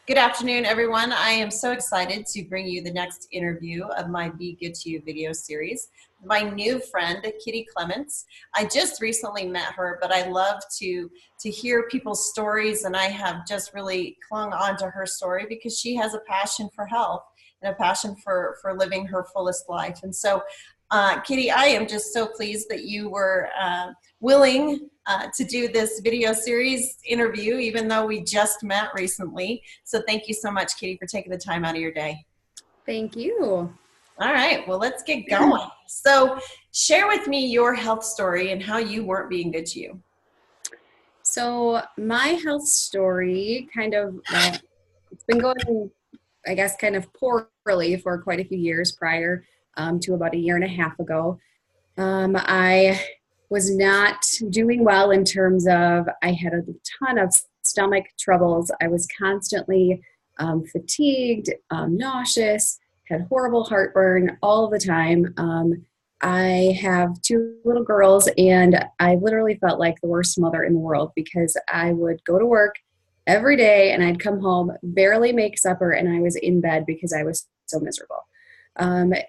Good afternoon, everyone. I am so excited to bring you the next interview of my Be Good to You video series. My new friend, Kitty Clements. I just recently met her, but I love to hear people's stories, and I have just really clung on to her story because she has a passion for health and a passion for living her fullest life. And so, Kitty, I am just so pleased that you were willing to do this video series interview, even though we just met recently. So thank you so much, Kitty, for taking the time out of your day. Thank you. All right, well, let's get going. So share with me your health story and how you weren't being good to you. So my health story it's been going, I guess, kind of poorly for quite a few years prior to about a year and a half ago. I was not doing well in terms of I had a ton of stomach troubles. I was constantly fatigued, nauseous, had horrible heartburn all the time. I have two little girls, and I literally felt like the worst mother in the world because I would go to work every day and I'd come home, barely make supper, and I was in bed because I was so miserable.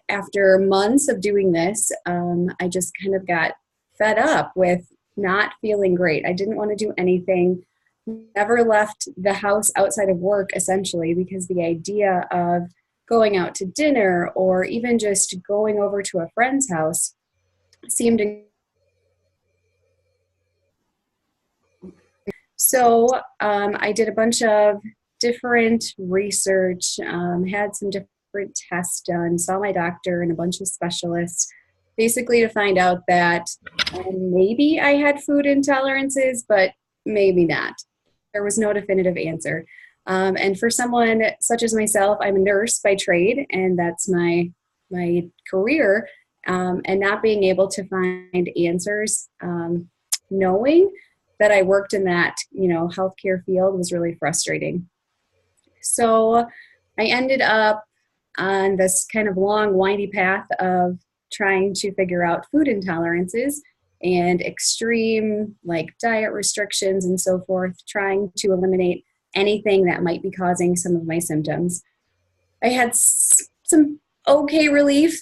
After months of doing this, I just kind of got fed up with not feeling great. I didn't want to do anything, never left the house outside of work, essentially, because the idea of going out to dinner or even just going over to a friend's house seemed. So I did a bunch of different research, had some different tests done, saw my doctor and a bunch of specialists, basically to find out that maybe I had food intolerances, but maybe not. There was no definitive answer. And for someone such as myself, I'm a nurse by trade, and that's my career. And not being able to find answers, knowing that I worked in that, healthcare field was really frustrating. So I ended up on this kind of long, windy path of trying to figure out food intolerances and extreme diet restrictions and so forth, trying to eliminate anything that might be causing some of my symptoms. I had some okay relief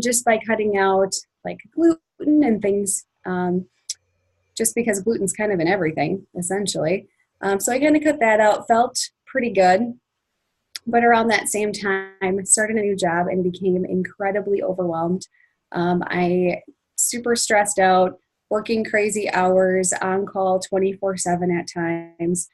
just by cutting out gluten and things, just because gluten's kind of in everything, essentially. So I kind of cut that out, felt pretty good. But around that same time, I started a new job and became incredibly overwhelmed. I super stressed out, working crazy hours, on call 24/7 at times.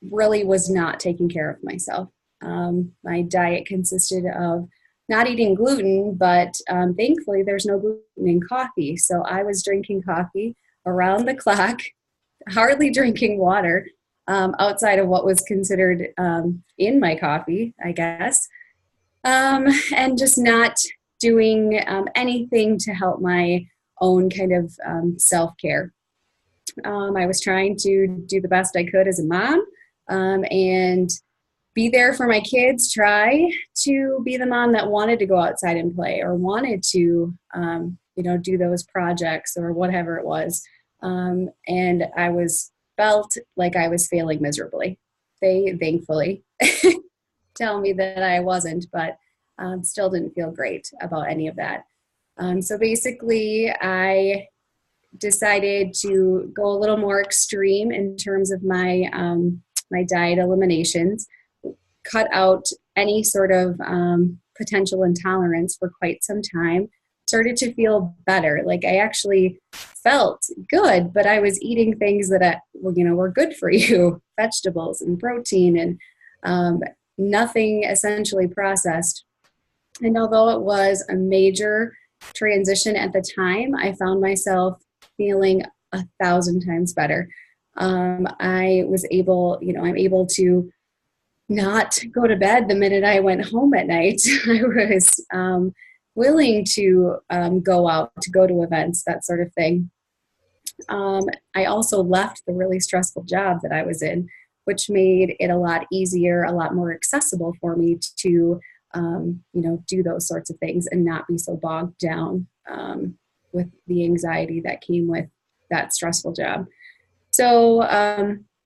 Really was not taking care of myself. My diet consisted of not eating gluten, but thankfully there's no gluten in coffee. So I was drinking coffee around the clock, hardly drinking water, outside of what was considered in my coffee, I guess, and just not doing anything to help my own kind of self-care. I was trying to do the best I could as a mom and be there for my kids, try to be the mom that wanted to go outside and play or wanted to, do those projects or whatever it was. And I felt like I was failing miserably. They thankfully tell me that I wasn't, but still didn't feel great about any of that. So basically, I decided to go a little more extreme in terms of my my diet eliminations, cut out any sort of potential intolerance for quite some time, started to feel better. Like I actually felt good, but I was eating things that were good for you, vegetables and protein and nothing essentially processed. And although it was a major transition at the time, I found myself feeling 1,000 times better. I was able, I'm able to not go to bed the minute I went home at night. I was willing to go out, to go to events, that sort of thing. I also left the really stressful job that I was in, which made it a lot easier, a lot more accessible for me to, do those sorts of things and not be so bogged down with the anxiety that came with that stressful job. So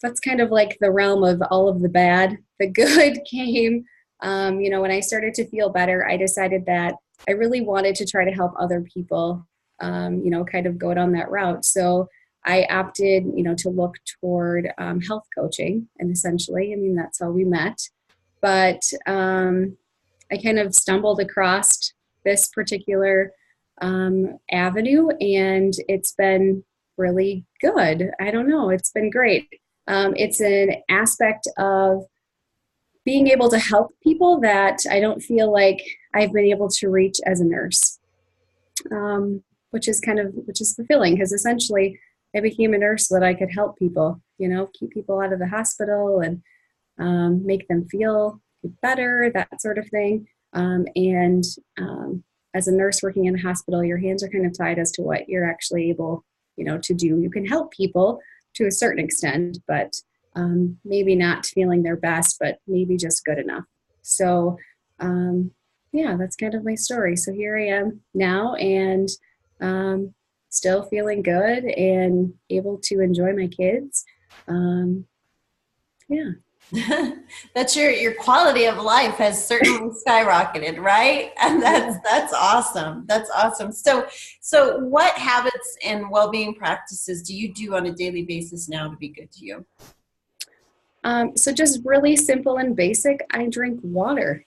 that's kind of like the realm of all of the bad. The good came, when I started to feel better, I decided that I really wanted to try to help other people, kind of go down that route. So I opted, to look toward health coaching, and essentially, I mean, that's how we met. But I kind of stumbled across this particular avenue, and it's been really good. I don't know, it's been great. It's an aspect of being able to help people that I don't feel like I've been able to reach as a nurse, which is fulfilling, because essentially I became a nurse so that I could help people, keep people out of the hospital and make them feel better, that sort of thing. And as a nurse working in a hospital, your hands are kind of tied as to what you're actually able, to do. You can help people to a certain extent, but maybe not feeling their best, but maybe just good enough. So, yeah, that's kind of my story. So here I am now, and still feeling good and able to enjoy my kids. Yeah. That's your quality of life has certainly skyrocketed, right? And that's awesome. That's awesome. So what habits and well-being practices do you do on a daily basis now to be good to you? So just really simple and basic. I drink water.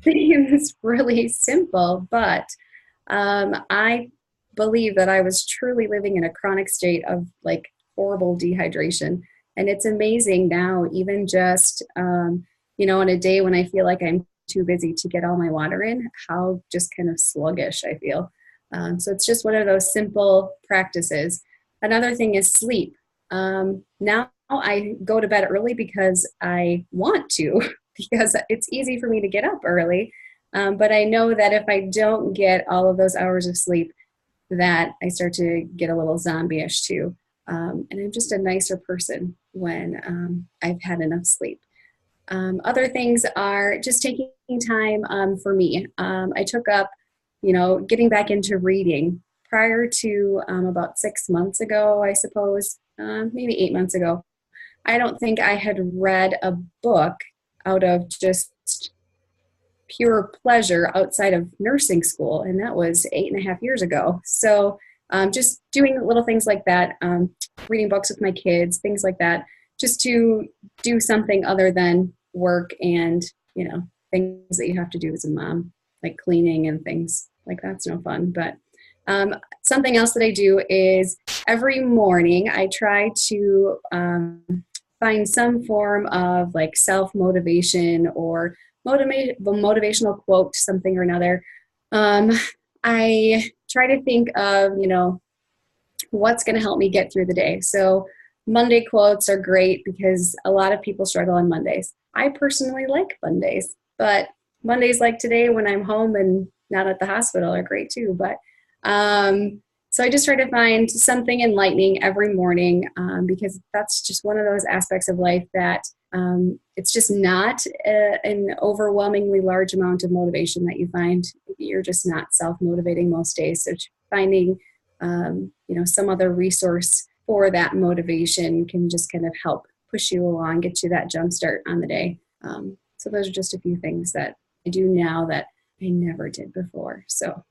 It's really simple, but I believe that I was truly living in a chronic state of like horrible dehydration. And it's amazing now, even just, on a day when I feel like I'm too busy to get all my water in, how just kind of sluggish I feel. So it's just one of those simple practices. Another thing is sleep. Now I go to bed early because I want to, because it's easy for me to get up early. But I know that if I don't get all of those hours of sleep, that I start to get a little zombie-ish too. And I'm just a nicer person when I've had enough sleep. Other things are just taking time for me. I took up, getting back into reading prior to about 6 months ago, I suppose, maybe 8 months ago. I don't think I had read a book out of just pure pleasure outside of nursing school, and that was 8.5 years ago. So just doing little things like that, reading books with my kids, things like that, just to do something other than work and, things that you have to do as a mom, like cleaning and things like that's no fun. But something else that I do is every morning I try to find some form of like self-motivation or motivational quote, something or another. I try to think of, what's going to help me get through the day. So Monday quotes are great because a lot of people struggle on Mondays. I personally like Mondays, but Mondays like today when I'm home and not at the hospital are great too. But so I just try to find something enlightening every morning because that's just one of those aspects of life that it's just not an overwhelmingly large amount of motivation that you find. You're just not self-motivating most days. So finding, some other resource for that motivation can just kind of help push you along, get you that jump start on the day. So those are just a few things that I do now that I never did before. So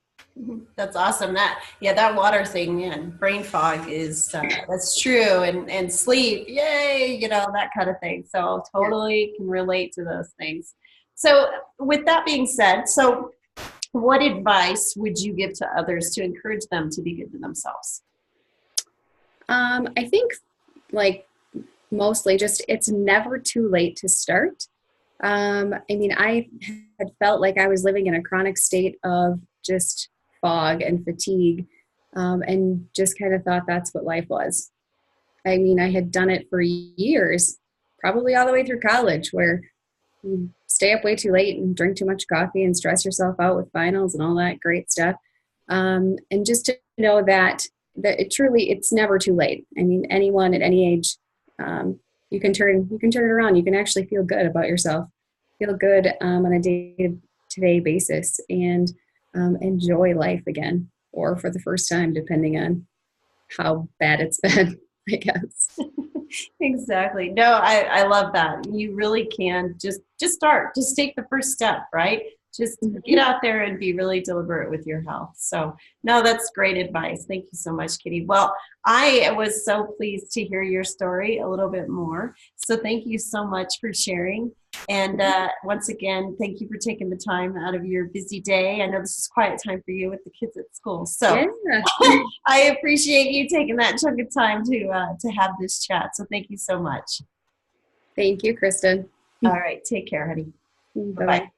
that's awesome. That water thing and brain fog is that's true, and sleep, yay, that kind of thing. So totally can relate to those things. So with that being said, so what advice would you give to others to encourage them to be good to themselves? I think like mostly just it's never too late to start. I had felt like I was living in a chronic state of just fog and fatigue, and just kind of thought that's what life was. I had done it for years, probably all the way through college, where you stay up way too late and drink too much coffee and stress yourself out with finals and all that great stuff. And just to know that it's never too late. Anyone at any age, you can turn it around. You can actually feel good about yourself, feel good on a day-to-day basis, and enjoy life again, or for the first time, depending on how bad it's been, I guess. Exactly. No, I love that. You really can just start. Just take the first step, right? Just get Mhm. out there and be really deliberate with your health. So, no, that's great advice. Thank you so much, Kitty. Well, I was so pleased to hear your story a little bit more. So, thank you so much for sharing. And once again, thank you for taking the time out of your busy day. I know this is quiet time for you with the kids at school. So, Yeah. I appreciate you taking that chunk of time to have this chat. So thank you so much. Thank you, Kristen. All right, take care, honey. Bye Bye bye. bye.